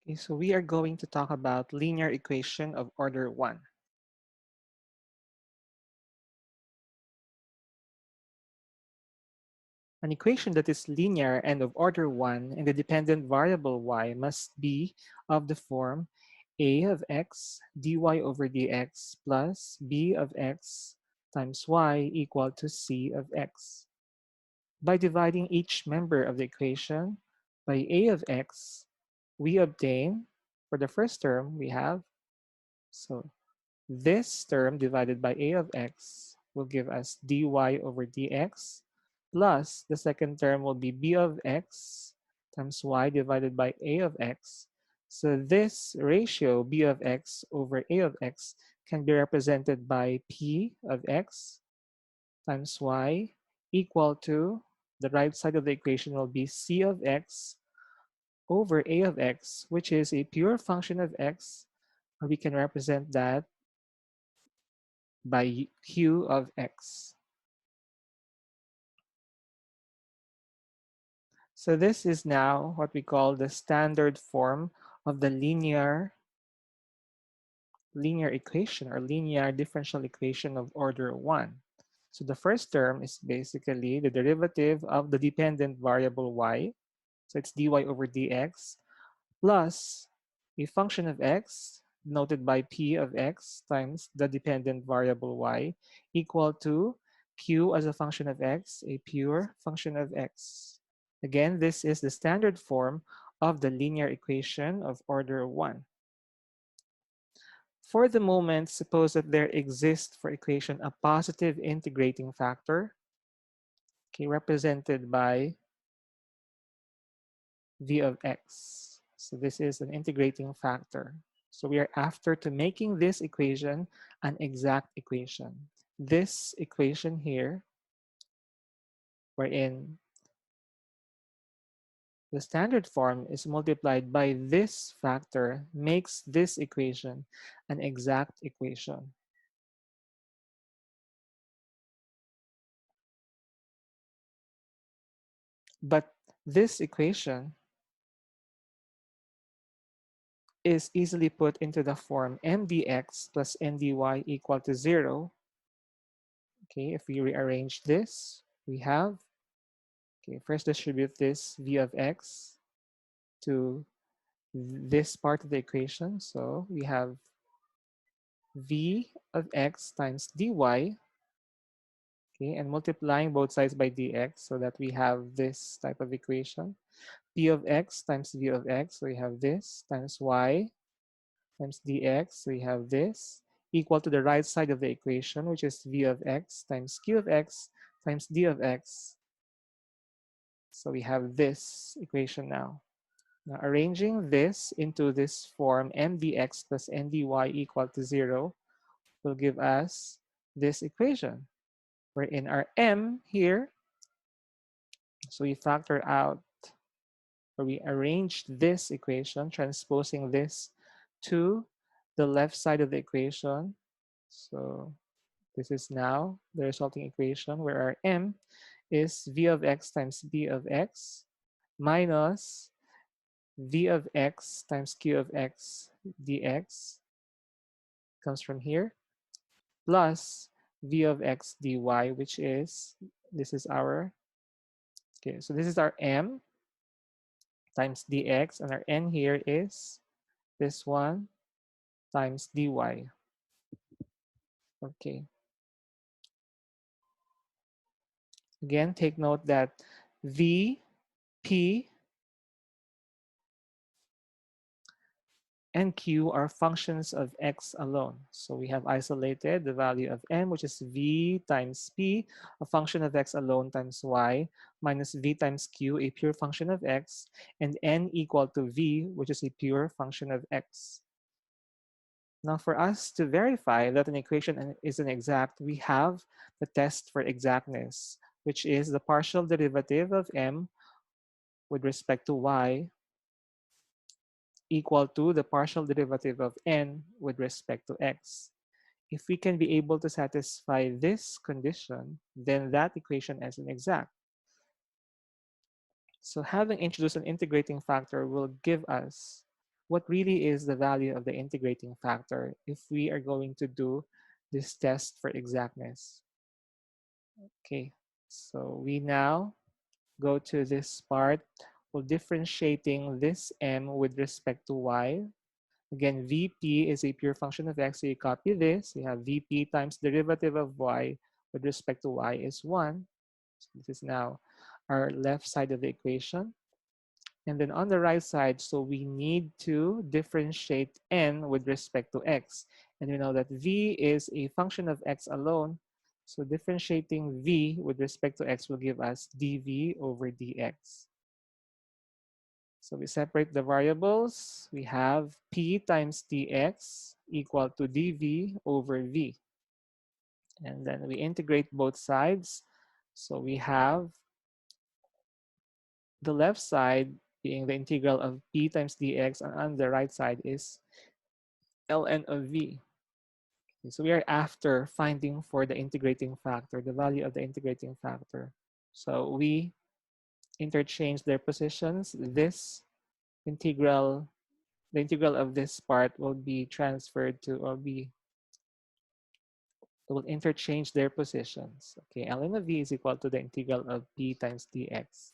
Okay, so we are going to talk about linear equation of order 1. An equation that is linear and of order 1 and the dependent variable y must be of the form a of x dy over dx plus b of x times y equal to c of x. By dividing each member of the equation by a of x, we obtain, for the first term, we have, so this term divided by a of x will give us dy over dx, plus the second term will be b of x times y divided by a of x. So this ratio b of x over a of x can be represented by p of x times y equal to, the right side of the equation will be c of x over a of x, which is a pure function of x, or we can represent that by q of x. So this is now what we call the standard form of the linear equation or linear differential equation of order 1. So the first term is basically the derivative of the dependent variable y. So it's dy over dx plus a function of x denoted by p of x times the dependent variable y equal to q as a function of x, a pure function of x. Again, this is the standard form of the linear equation of order 1. For the moment, suppose that there exists for equation a positive integrating factor, okay, represented by v of x. So this is an integrating factor. So we are after to making this equation an exact equation. This equation here, wherein the standard form is multiplied by this factor, makes this equation an exact equation. But this equation is easily put into the form m dx plus n dy equal to 0. Okay, if we rearrange this, we have, okay, first distribute this v of x to this part of the equation. So we have v of x times dy, okay, and multiplying both sides by dx so that we have this type of equation. P of x times v of x, so we have this, times y times dx, so we have this, equal to the right side of the equation, which is v of x times q of x times d of x. So we have this equation now. Now arranging this into this form m dx plus n dy equal to 0 will give us this equation, wherein our m here, so we factor out, or we arrange this equation, transposing this to the left side of the equation. So this is now the resulting equation where our m is v of x times b of x minus v of x times q of x dx comes from here, plus v of x dy, which is, this is our, okay, so this is our m times dx, and our n here is this one times dy. Okay, again, take note that v, p, and q are functions of x alone. So we have isolated the value of m, which is v times p, a function of x alone, times y, minus v times q, a pure function of x, and n equal to v, which is a pure function of x. Now for us to verify that an equation is an exact, we have the test for exactness, which is the partial derivative of m with respect to y equal to the partial derivative of n with respect to x. If we can be able to satisfy this condition, then that equation is an exact. So having introduced an integrating factor will give us what really is the value of the integrating factor if we are going to do this test for exactness. Okay, so we now go to this part. Well, differentiating this m with respect to y. Again, Vp is a pure function of x, so you copy this. You have Vp times derivative of y with respect to y is 1. So this is now our left side of the equation. And then on the right side, so we need to differentiate n with respect to x. And we know that v is a function of x alone. So differentiating v with respect to x will give us dv over dx. So we separate the variables. We have p times dx equal to dv over v. And then we integrate both sides. So we have the left side being the integral of p times dx, and on the right side is ln of v. Okay, so we are after finding for the integrating factor, the value of the integrating factor. So we interchange their positions. This integral, the integral of this part will be transferred to, or be, will interchange their positions. Okay, ln of v is equal to the integral of p times dx.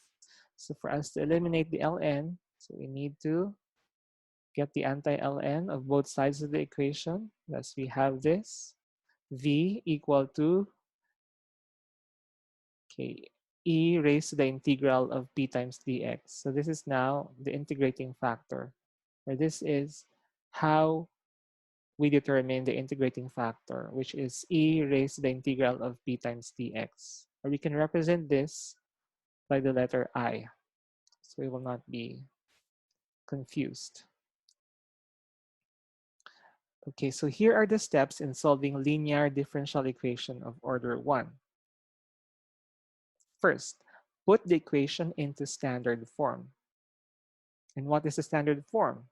So for us to eliminate the ln, so we need to get the anti-ln of both sides of the equation. Thus we have this v equal to, okay, e raised to the integral of p times dx. So this is now the integrating factor, or this is how we determine the integrating factor, which is e raised to the integral of p times dx. Or we can represent this by the letter I, so we will not be confused. Okay, so here are the steps in solving linear differential equation of order 1. First, put the equation into standard form. And what is the standard form?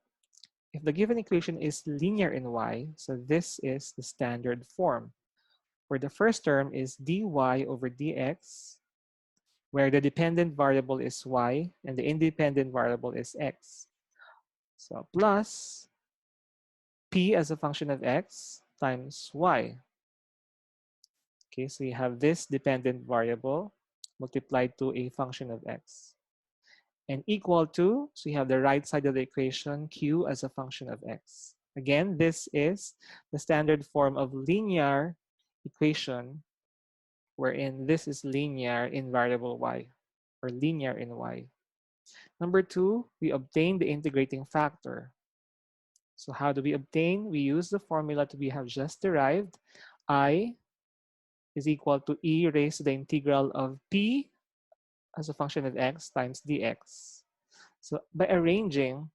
If the given equation is linear in y, so this is the standard form, where the first term is dy over dx, where the dependent variable is y and the independent variable is x. So plus p as a function of x times y. Okay, so you have this dependent variable multiplied to a function of x. And equal to, so you have the right side of the equation, q as a function of x. Again, this is the standard form of linear equation, wherein this is linear in variable y, or linear in y. Number 2, we obtain the integrating factor. So how do we obtain? We use the formula that we have just derived. I is equal to e raised to the integral of p as a function of x times dx. So by arranging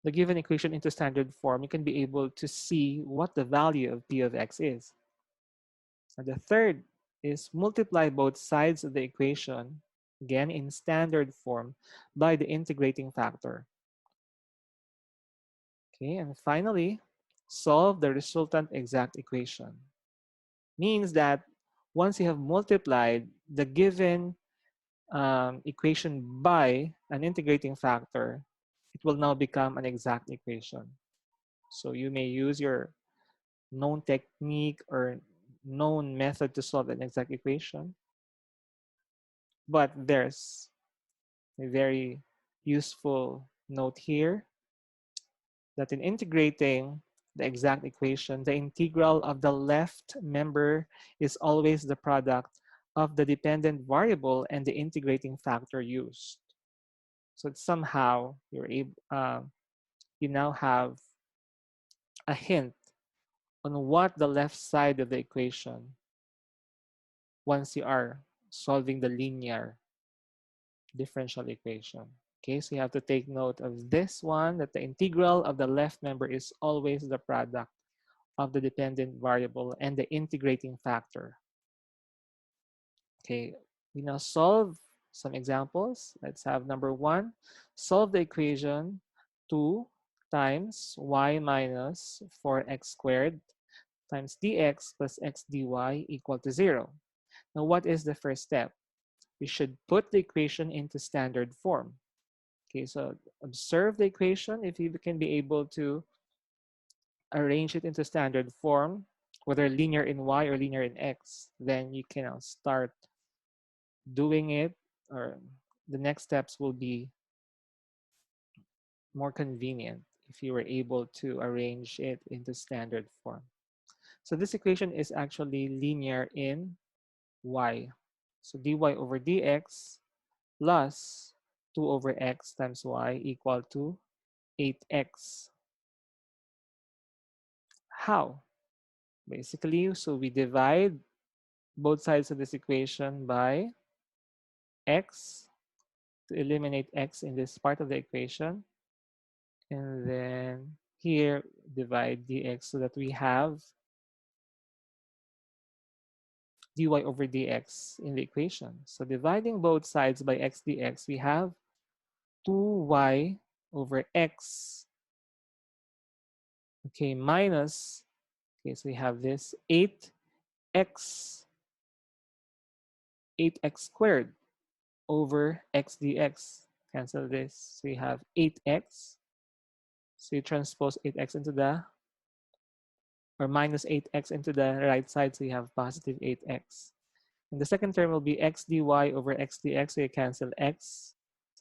the given equation into standard form, you can be able to see what the value of p of x is. And the third is multiply both sides of the equation, again in standard form, by the integrating factor. Okay, and finally, solve the resultant exact equation. Means that once you have multiplied the given equation by an integrating factor, it will now become an exact equation. So you may use your known technique or known method to solve an exact equation, but there's a very useful note here that in integrating the exact equation, the integral of the left member is always the product of the dependent variable and the integrating factor used. So somehow you're able, you now have a hint on what the left side of the equation once you are solving the linear differential equation. Okay, so you have to take note of this one, that the integral of the left member is always the product of the dependent variable and the integrating factor. Okay, we now solve some examples. Let's have number 1. Solve the equation 2 times y minus 4x squared times dx plus x dy equal to 0. Now, what is the first step? We should put the equation into standard form. Okay, so observe the equation. If you can be able to arrange it into standard form, whether linear in y or linear in x, then you can now start doing it, or the next steps will be more convenient if you were able to arrange it into standard form. So this equation is actually linear in y. So dy over dx plus 2 over x times y equal to 8x. How? Basically, so we divide both sides of this equation by x to eliminate x in this part of the equation. And then here, divide dx so that we have dy over dx in the equation. So dividing both sides by x dx, we have 2y over x. Okay, minus, okay, so we have this 8x, 8x squared over x dx. Cancel this. So we have 8x. So you transpose 8x into the, or minus 8x into the right side. So you have positive 8x. And the second term will be x dy over x dx. So you cancel x,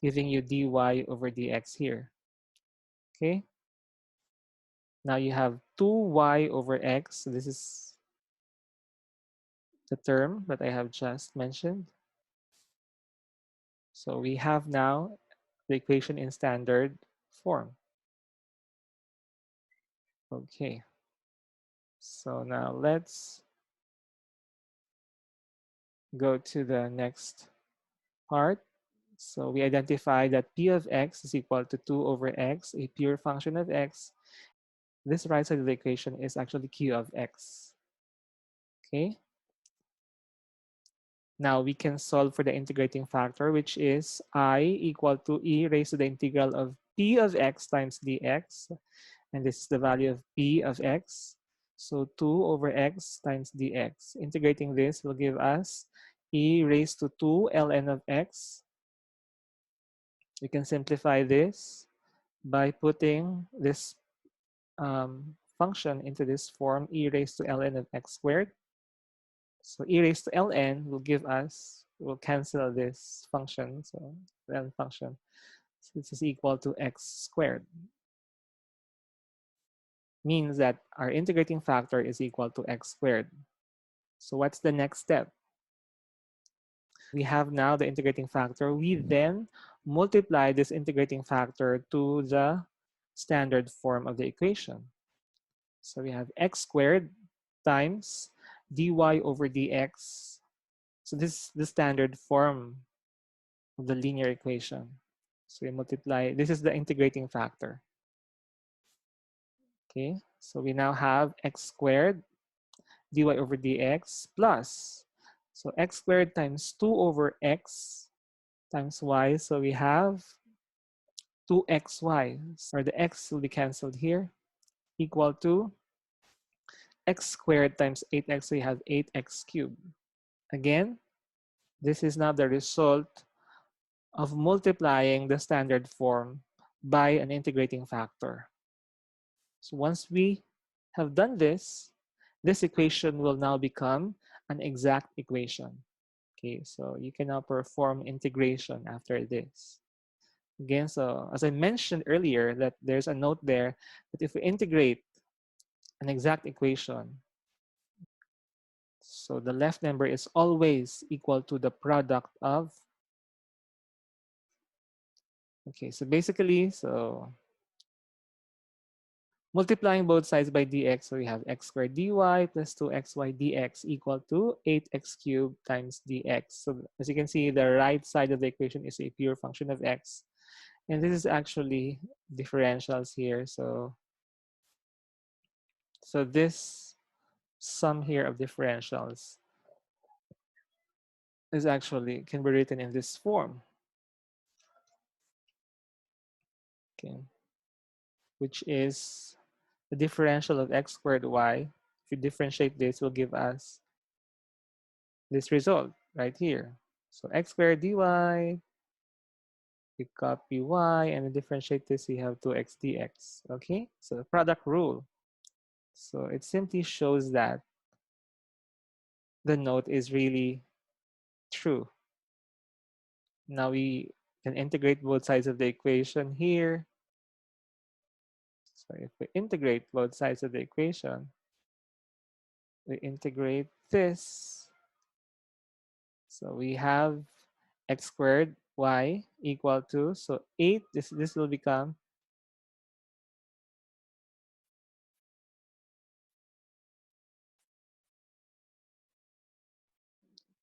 giving you dy over dx here. Okay. Now you have 2y over x. So this is the term that I have just mentioned. So we have now the equation in standard form. Okay. So now let's go to the next part. So we identify that p of x is equal to 2 over x, a pure function of x. This right side of the equation is actually q of x. Okay. Now we can solve for the integrating factor, which is I equal to e raised to the integral of p of x times dx. And this is the value of p of x. So 2 over x times dx. Integrating this will give us e raised to 2 ln of x. We can simplify this by putting this function into this form, e raised to ln of x squared. So e raised to ln will give us, we'll cancel this function, so ln function. So this is equal to x squared. Means that our integrating factor is equal to x squared. So what's the next step? We have now the integrating factor. We then multiply this integrating factor to the standard form of the equation. So we have x squared times dy over dx. So this is the standard form of the linear equation. So we multiply, this is the integrating factor. Okay, so we now have x squared dy over dx plus, so x squared times 2 over x times y. So we have 2xy, or the x will be canceled here, equal to x squared times 8x. So we have 8x cubed. Again, this is now the result of multiplying the standard form by an integrating factor. So once we have done this, this equation will now become an exact equation. Okay, so you can now perform integration after this. Again, so as I mentioned earlier, that there's a note there that if we integrate an exact equation, so the left number is always equal to the product of, okay, so basically, so multiplying both sides by dx, so we have x squared dy plus 2xy dx equal to 8x cubed times dx. So as you can see, the right side of the equation is a pure function of x. And this is actually differentials here. So this sum here of differentials is actually can be written in this form. Okay, which is the differential of x squared y. If you differentiate this, will give us this result right here. So x squared dy You copy y and differentiate this, you have 2x dx. Okay, so the product rule. So it simply shows that the note is really true. Now we can integrate both sides of the equation here. So if we integrate both sides of the equation, we integrate this. So we have x squared y equal to, so 8, this will become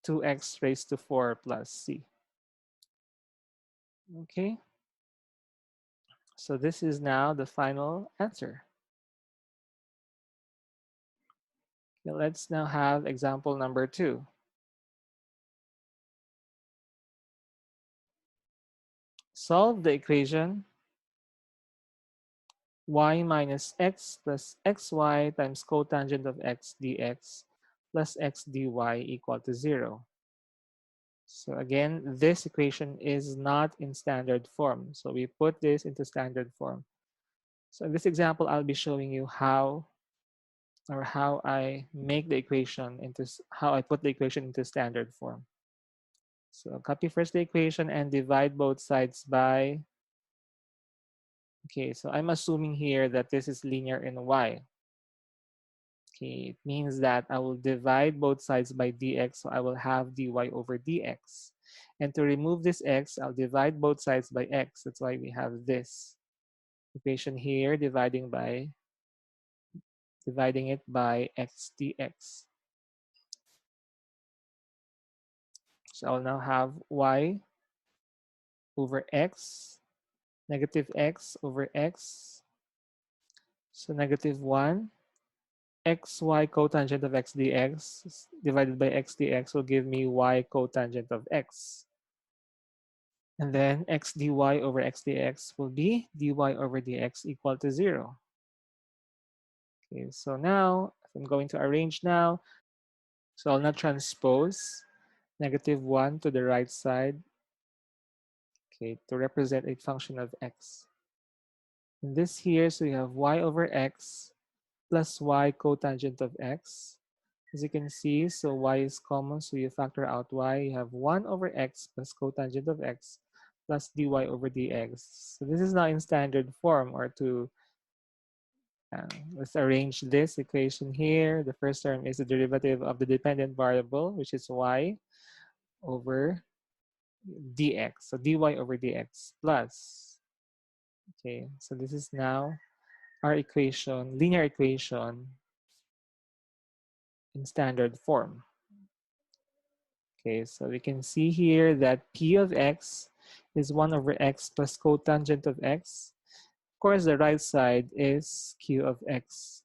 2x raised to 4 plus c. Okay, so this is now the final answer. Okay, let's now have example number 2. Solve the equation y minus x plus xy times cotangent of x dx plus x dy equal to 0. So again, this equation is not in standard form. So we put this into standard form. So in this example, I'll be showing you how I make the equation into, how I put the equation into standard form. So copy first the equation and divide both sides by, okay, so I'm assuming here that this is linear in y. Okay, it means that I will divide both sides by dx, so I will have dy over dx. And to remove this x, I'll divide both sides by x. That's why we have this equation here, dividing it by x dx. So I'll now have y over x, negative x over x. So negative 1, xy cotangent of x dx divided by x dx will give me y cotangent of x. And then x dy over x dx will be dy over dx equal to 0. Okay, so now I'm going to arrange now. So I'll now transpose negative 1 to the right side, okay, to represent a function of x. And this here, so you have y over x plus y cotangent of x. As you can see, so y is common, so you factor out y. You have 1 over x plus cotangent of x plus dy over dx. So this is now in standard form, or to let's arrange this equation here. The first term is the derivative of the dependent variable, which is y over dx. So dy over dx plus, okay, so this is now our equation, linear equation in standard form. Okay, so we can see here that p of x is 1 over x plus cotangent of x. Of course, the right side is q of x.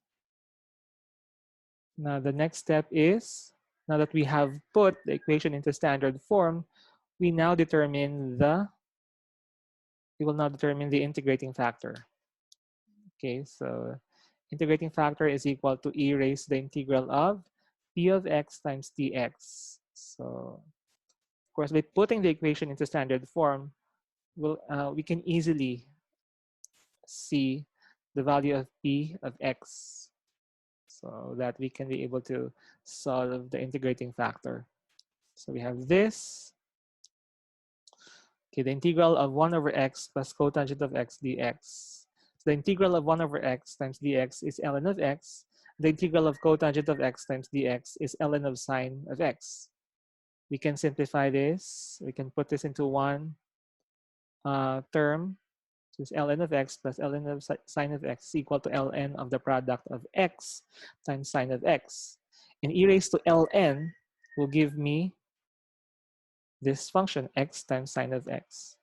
Now, the next step is, now that we have put the equation into standard form, we will now determine the integrating factor. Okay, so integrating factor is equal to e raised to the integral of p of x times dx. So, of course, by putting the equation into standard form, we can easily see the value of p of x, so that we can be able to solve the integrating factor. So we have this. Okay, the integral of 1 over x plus cotangent of x dx. So the integral of 1 over x times dx is ln of x. The integral of cotangent of x times dx is ln of sine of x. We can simplify this. We can put this into one term. So it's ln of x plus ln of sine of x equal to ln of the product of x times sine of x. And e raised to ln will give me this function, x times sine of x.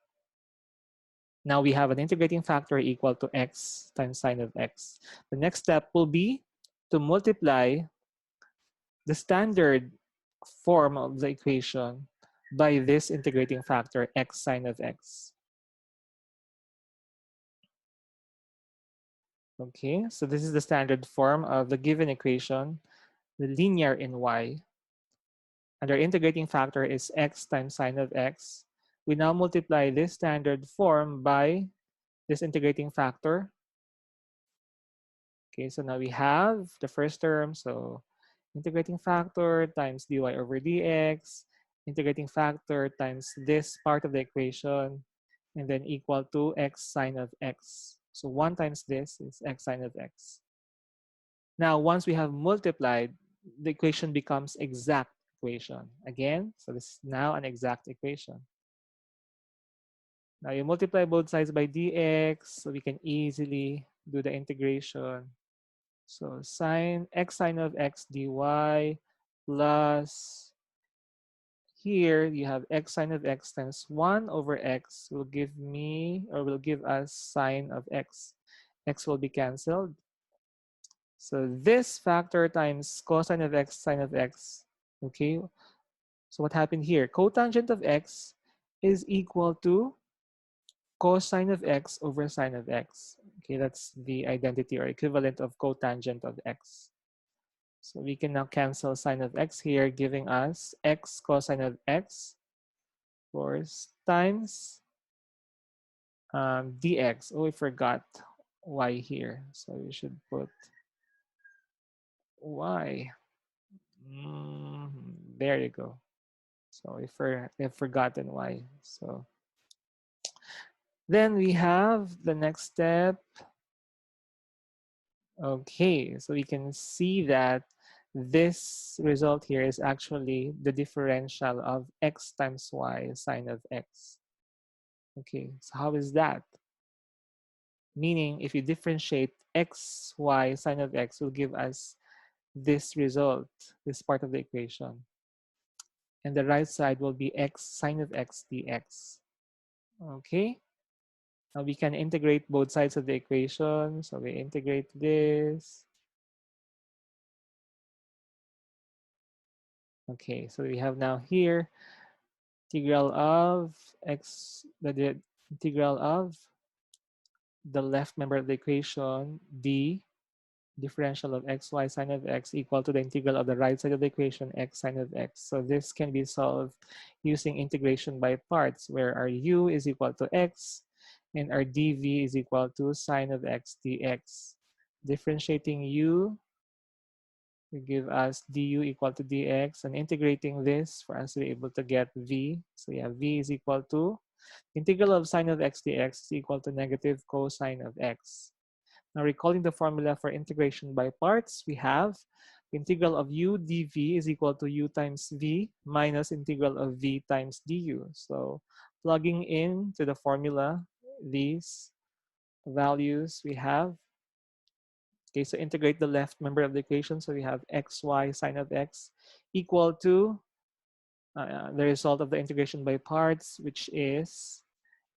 Now we have an integrating factor equal to x times sine of x. The next step will be to multiply the standard form of the equation by this integrating factor, x sine of x. Okay, so this is the standard form of the given equation, the linear in y. And our integrating factor is x times sine of x. We now multiply this standard form by this integrating factor. Okay, so now we have the first term. So integrating factor times dy over dx, integrating factor times this part of the equation, and then equal to x sine of x. So 1 times this is x sine of x. Now, once we have multiplied, the equation becomes exact equation. Again, so this is now an exact equation. Now you multiply both sides by dx, so we can easily do the integration. So sine x sine of x dy plus here you have x sine of x times 1 over x will give me or will give us sine of x. X will be canceled. So this factor times cosine of x sine of x. Okay, so what happened here? Cotangent of x is equal to cosine of x over sine of x. Okay, that's the identity or equivalent of cotangent of x. So we can now cancel sine of x here, giving us x cosine of x, of course, times dx. Oh, we forgot y here. So we should put y. There you go. So we've forgotten y. So then we have the next step. Okay, so we can see that this result here is actually the differential of x times y sine of x. Okay, so how is that? Meaning, if you differentiate x, y sine of x will give us this result, this part of the equation. And the right side will be x sine of x dx. Okay, now we can integrate both sides of the equation. So we integrate this. Okay, so we have now here integral of x, the integral of the left member of the equation, d differential of xy sine of x equal to the integral of the right side of the equation, x sine of x. So this can be solved using integration by parts, where our u is equal to x and our dv is equal to sine of x dx. Differentiating u will give us du equal to dx, and integrating this for us to be able to get v. So yeah, v is equal to integral of sine of x dx is equal to negative cosine of x. Now recalling the formula for integration by parts, we have integral of u dv is equal to u times v minus integral of v times du. So plugging in to the formula, these values we have. Okay, so integrate the left member of the equation. So we have xy sine of x equal to the result of the integration by parts, which is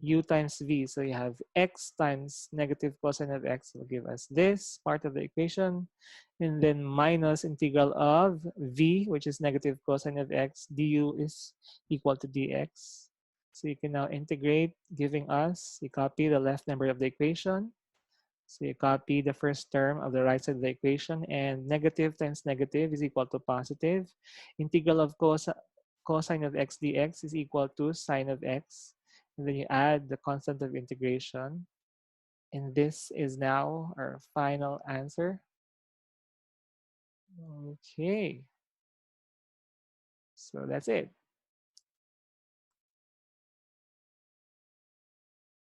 u times v. So you have x times negative cosine of x will give us this part of the equation. And then minus integral of v, which is negative cosine of x, du is equal to dx. So you can now integrate, giving us, you copy the left member of the equation. So you copy the first term of the right side of the equation, and negative times negative is equal to positive. Integral of cosine of x dx is equal to sine of x. And then you add the constant of integration. And this is now our final answer. Okay. So that's it.